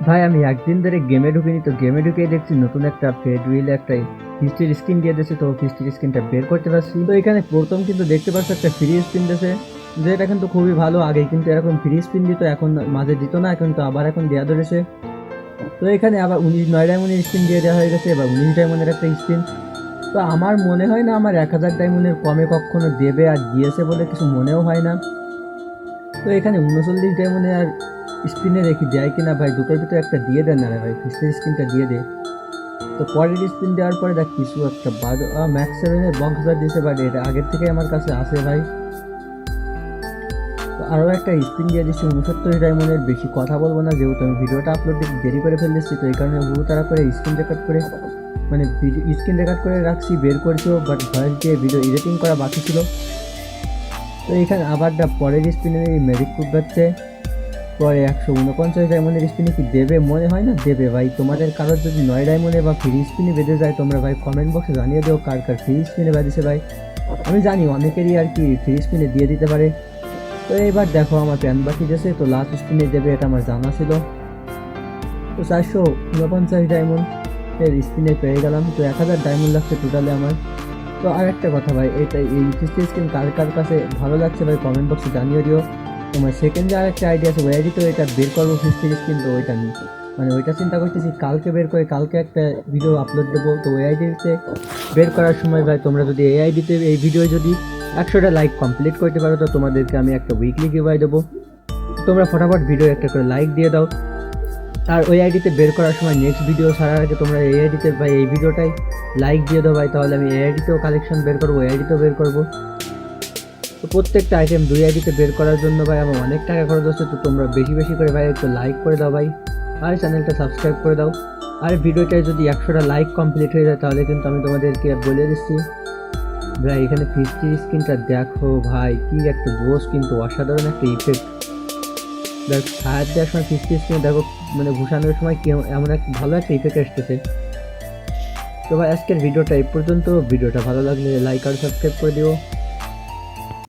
ভাই আমি একদিন ধরে গেমে ঢুকিনি, তো গেমে ঢুকে দেখছি নতুন একটা ফেড হুইল একটা হিস্ট্রির স্কিন দিয়ে দিয়েছে। তো হিস্ট্রির স্কিনটা বের করতে পারছি। তো এখানে প্রথম কিন্তু দেখতে পাচ্ছি একটা ফ্রি স্পিন দিয়েছে, যেটা কিন্তু খুবই ভালো। আগে কিন্তু এরকম ফ্রি স্পিন দিত, এখন মাঝে দিত না, এখন তো আবার এখন দেওয়া ধরেছে। তো এখানে আবার 9 ডায়মন্ডের স্পিন দিয়ে দেওয়া হয়ে গেছে, এবার 19 ডায়মন্ডের একটা স্পিন। তো আমার মনে হয় না আমার 1000 ডায়মন্ডের কমে কখনো দেবে, আর দিয়েছে বলে কিছু মনেও হয় না। তো এখানে 39 ডায়মন্ডে আর স্পিনে দেখি দেয় কিনা। ভাই দুটোর ভিতরে একটা দিয়ে দেন না রে ভাই, ফিস্টের স্পিনটা দিয়ে দে। তো পরের স্পিন দেওয়ার পরে দেখ কিছু একটা ম্যাক্স 7-এর বক্স বার দিয়েছে, বাট এটা আগের থেকে আমার কাছে আছে ভাই। তো আরও একটা স্পিন দিয়ে দিচ্ছি 69 ডায়মন্ডের। বেশি কথা বলবো না, যেহেতু আমি ভিডিওটা আপলোড দিতে দেরি করে ফেলেছি, তো এই কারণে বহু তারা করে স্ক্রিন রেকর্ড করে মানে স্ক্রিন রেকর্ড করে রাখছি, বের করছিও, বাট ভয়েস দিয়ে ভিডিও এডিটিং করা বাকি ছিল। তো এখানে আবার পরের স্পিনে ম্যাজিক ফুড পাচ্ছে। পরে 149 ডায়মন্ডের স্পিনে কি দেবে? মনে হয় না দেবে ভাই। তোমাদের কারোর যদি 9 ডায়মন্ডে বা ফ্রি স্পিনে বেঁধে যায়, তোমরা ভাই কমেন্ট বক্সে জানিয়ে দিও কার কার ফ্রি স্পিনে বেঁধেছে ভাই। আমি জানি অনেকেরই আর কি ফ্রি স্পিনে দিয়ে দিতে পারে। তো এবার দেখো আমার প্যান বাকি দিয়েছে, তো লাস্ট স্পিনে দেবে এটা আমার জানা ছিল। তো 449 ডায়মন্ডের স্পিনে পেয়ে গেলাম। তো 1000 ডায়মন্ড লাগছে টোটালে আমার। তো আর একটা কথা ভাই, এই ফিস্টের স্কিন কার কার কাছে ভালো লাগছে ভাই কমেন্ট বক্সে জানিয়ে দিও। তোমার সেকেন্ডে আর একটা আইডিয়া আছে, ওই আইডি তো এটা বের করবো ফিস্টের স্কিন, তো ওইটা নিই মানে ওইটা চিন্তা করতেছি কালকে বের করে কালকে একটা ভিডিও আপলোড দেবো। তো ওই আইডিতে বের করার সময় ভাই তোমরা যদি এই আইডিতে এই ভিডিও যদি 100টা লাইক কমপ্লিট করতে পারো, তো তোমাদেরকে আমি একটা উইকলি গিভওয়ে দেবো। তোমরা ফটাফট ভিডিও একটা করে লাইক দিয়ে দাও। আর ওই আইডিতে বের করার সময় নেক্সট ভিডিও ছাড়ার আগে তোমরা এই আইডিতে ভাই এই ভিডিওটাই লাইক দিয়ে দাও ভাই, তাহলে আমি এই আইডিতেও কালেকশন বের করবো, ওই আইডিতেও বের করবো। তো প্রত্যেকটা আইটেম 2 আইডিতে বের করার জন্য ভাই আমার অনেক টাকা খরচ হচ্ছে। তো তোমরা বেশি বেশি করে ভাই একটু লাইক করে দাও ভাই, আর চ্যানেলটা সাবস্ক্রাইব করে দাও। আর ভিডিওটায় যদি 100টা লাইক কমপ্লিট হয়ে যায়, তাহলে কিন্তু আমি তোমাদেরকে বলে দিচ্ছি ভাই, এখানে ফিস্টির স্ক্রিনটা দেখো ভাই, কি একটা জোস, কিন্তু অসাধারণ একটা ইফেক্ট। দেখ ফায়ার দেওয়ার সময় ফিস্টির স্ক্রিনে দেখো, মানে ঘুষানোর সময় কি এমন একটা ভালো একটা ইফেক্ট আসতেছে। তো ভাই আজকের ভিডিওটা এই পর্যন্ত। ভিডিওটা ভালো লাগলে লাইক আর সাবস্ক্রাইব করে দিও।